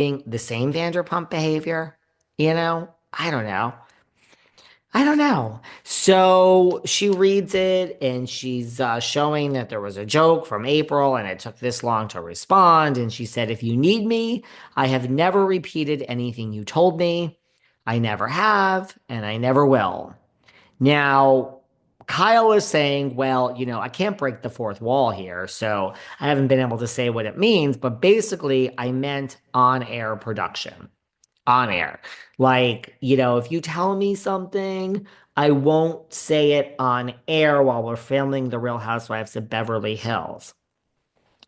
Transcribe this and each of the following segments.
being the same Vanderpump behavior, you know? I don't know. I don't know. So she reads it and she's showing that there was a joke from April and it took this long to respond. And she said, if you need me, I have never repeated anything you told me. I never have, and I never will. Now, Kyle is saying, well, I can't break the fourth wall here, so I haven't been able to say what it means, but basically, I meant on air production. On air. Like, if you tell me something, I won't say it on air while we're filming The Real Housewives of Beverly Hills.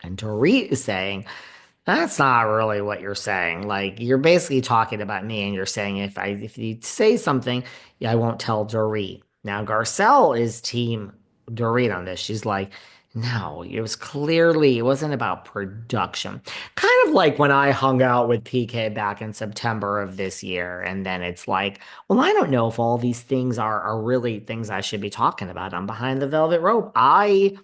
And Dorit is saying, that's not really what you're saying. Like, you're basically talking about me and you're saying if you say something, yeah, I won't tell Dorit. Now, Garcelle is team Dorit on this. She's like, no, it wasn't about production. Kind of like when I hung out with PK back in September of this year. And then it's like, well, I don't know if all these things are really things I should be talking about. I'm behind the velvet rope. I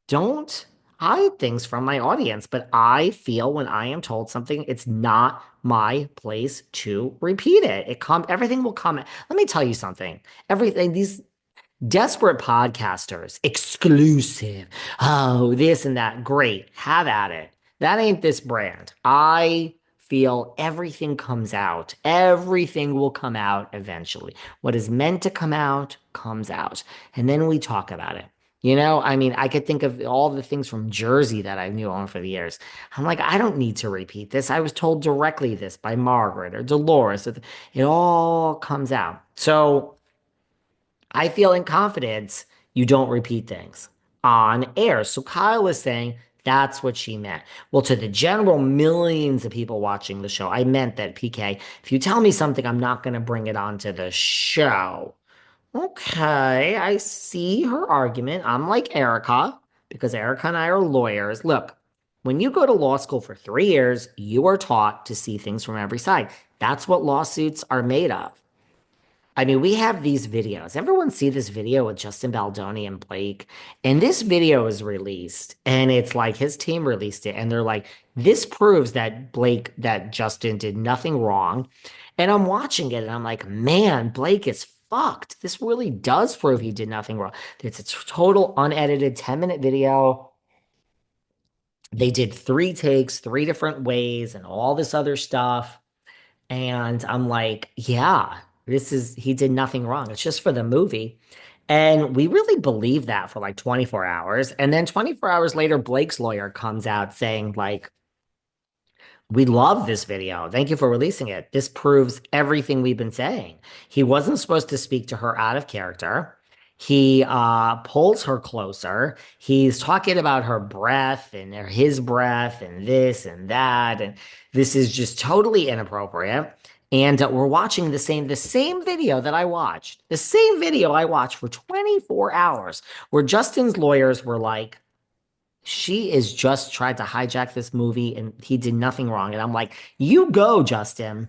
don't hide things from my audience, but I feel when I am told something, it's not my place to repeat it. Everything will come. Let me tell you something. Everything, these desperate podcasters, exclusive, oh, this and that, great, have at it. That ain't this brand. I feel everything comes out. Everything will come out eventually. What is meant to come out comes out. And then we talk about it. I mean, I could think of all the things from Jersey that I knew on for the years. I'm like, I don't need to repeat this. I was told directly this by Margaret or Dolores. It all comes out. So I feel in confidence you don't repeat things on air. So Kyle is saying that's what she meant. Well, to the general millions of people watching the show, I meant that, PK, if you tell me something, I'm not going to bring it onto the show. Okay, I see her argument. I'm like Erica because Erica and I are lawyers. Look, when you go to law school for 3 years, you are taught to see things from every side. That's what lawsuits are made of. I mean, we have these videos. Everyone see this video with Justin Baldoni and Blake? And this video is released, and it's like his team released it, and they're like, this proves that Justin did nothing wrong. And I'm watching it, and I'm like, man, Blake is fucked. This really does prove he did nothing wrong. It's a total unedited 10-minute video. They did 3 takes, 3 different ways, and all this other stuff. And I'm like, yeah, he did nothing wrong. It's just for the movie. And we really believed that for like 24 hours. And then 24 hours later, Blake's lawyer comes out saying, like, we love this video. Thank you for releasing it. This proves everything we've been saying. He wasn't supposed to speak to her out of character. He pulls her closer. He's talking about her breath and his breath and this and that. And this is just totally inappropriate. And we're watching the same video that I watched, the same video I watched for 24 hours, where Justin's lawyers were like, she is just tried to hijack this movie and he did nothing wrong. And I'm like, you go, Justin.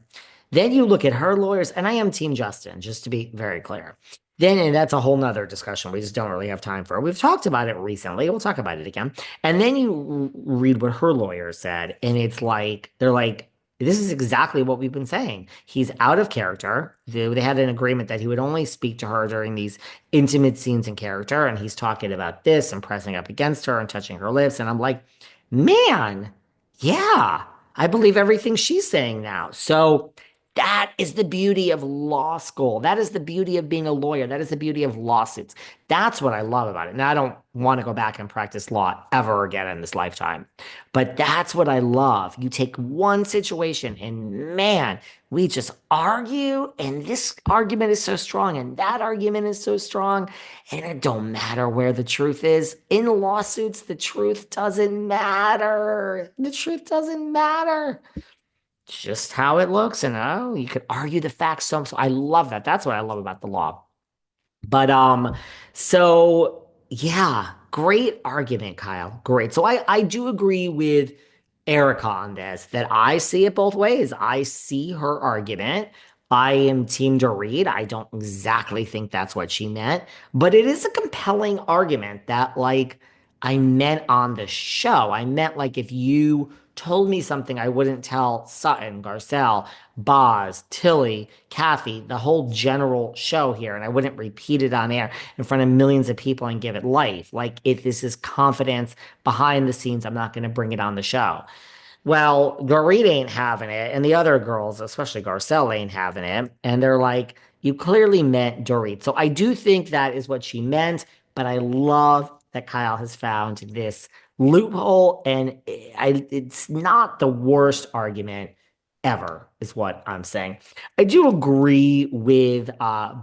Then you look at her lawyers, and I am Team Justin, just to be very clear. Then, and that's a whole nother discussion we just don't really have time for. We've talked about it recently. We'll talk about it again. And then you read what her lawyer said, and it's like, they're like, this is exactly what we've been saying. He's out of character. They had an agreement that he would only speak to her during these intimate scenes in character. And he's talking about this and pressing up against her and touching her lips. And I'm like, man, yeah, I believe everything she's saying now. So that is the beauty of law school. That is the beauty of being a lawyer. That is the beauty of lawsuits. That's what I love about it. Now, I don't want to go back and practice law ever again in this lifetime, but that's what I love. You take one situation and man, we just argue, and this argument is so strong, and that argument is so strong, and it don't matter where the truth is. In lawsuits, the truth doesn't matter. The truth doesn't matter. It's just how it looks, and you could argue the facts. So I love that. That's what I love about the law. But so yeah, great argument, Kyle. Great. So I do agree with Erica on this, that I see it both ways. I see her argument. I am Team Dorit. I don't exactly think that's what she meant, but it is a compelling argument that, like, I meant on the show. I meant, like, if you told me something I wouldn't tell Sutton, Garcelle, Boz, Tilly, Kathy, the whole general show here, and I wouldn't repeat it on air in front of millions of people and give it life. Like, if this is confidence behind the scenes, I'm not going to bring it on the show. Well, Dorit ain't having it, and the other girls, especially Garcelle, ain't having it. And they're like, you clearly meant Dorit. So I do think that is what she meant, but I love that Kyle has found this loophole, and it's not the worst argument ever, is what I'm saying. I do agree with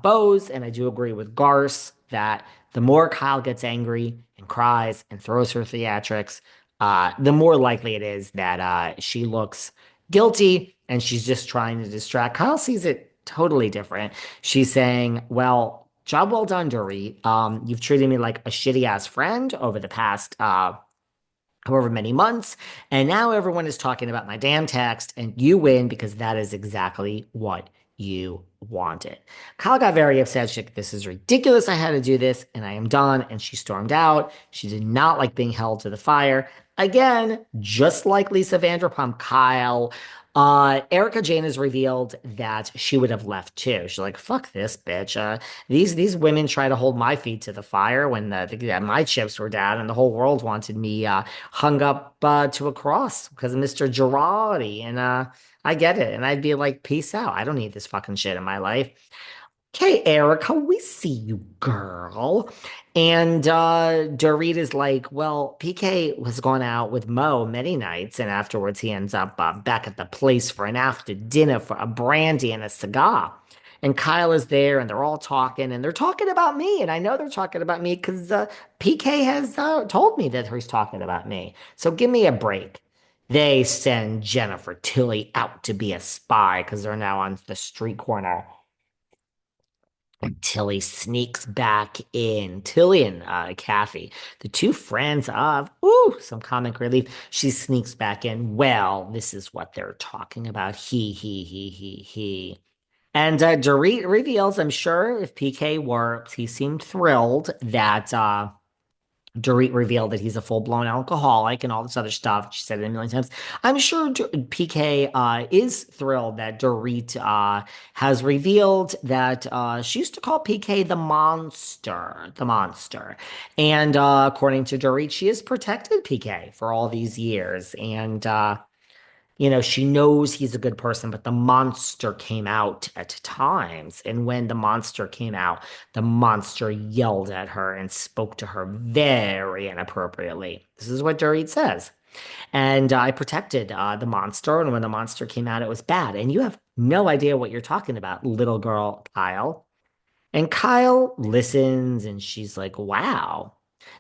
Bose, and I do agree with Garce that the more Kyle gets angry and cries and throws her theatrics, the more likely it is that she looks guilty and she's just trying to distract. Kyle sees it totally different. She's saying, well, job well done, Dorit. You've treated me like a shitty ass friend over the past however many months. And now everyone is talking about my damn text, and you win because that is exactly what you wanted. Kyle got very upset. She's like, this is ridiculous. I had to do this, and I am done. And she stormed out. She did not like being held to the fire. Again, just like Lisa Vanderpump, Kyle. Erica Jane has revealed that she would have left too. She's like, "Fuck this bitch." These women try to hold my feet to the fire when my chips were down, and the whole world wanted me hung up to a cross because of Mr. Girardi. And I get it, and I'd be like, "Peace out. I don't need this fucking shit in my life." Okay, Erica, we see you, girl. And Dorit is like, well, PK was going out with Mo many nights, and afterwards he ends up back at the place for an after dinner for a brandy and a cigar. And Kyle is there, and they're all talking, and they're talking about me. And I know they're talking about me because PK has told me that he's talking about me. So give me a break. They send Jennifer Tilly out to be a spy because they're now on the street corner. Tilly sneaks back in. Tilly and Kathy, the two friends of, some comic relief. She sneaks back in. Well, this is what they're talking about. He. And Dorit reveals, I'm sure if PK works, he seemed thrilled that Dorit revealed that he's a full-blown alcoholic and all this other stuff. She said it a million times. I'm sure PK is thrilled that Dorit has revealed that she used to call PK the monster. And according to Dorit, she has protected PK for all these years. And she knows he's a good person, but the monster came out at times. And when the monster came out, the monster yelled at her and spoke to her very inappropriately. This is what Dorit says. And I protected the monster. And when the monster came out, it was bad. And you have no idea what you're talking about, little girl Kyle. And Kyle listens and she's like, wow.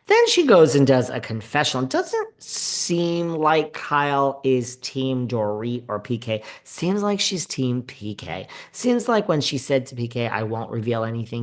Then she goes and does a confessional. It doesn't seem like Kyle is team Dorit or PK. Seems like she's team PK. Seems like when she said to PK, I won't reveal anything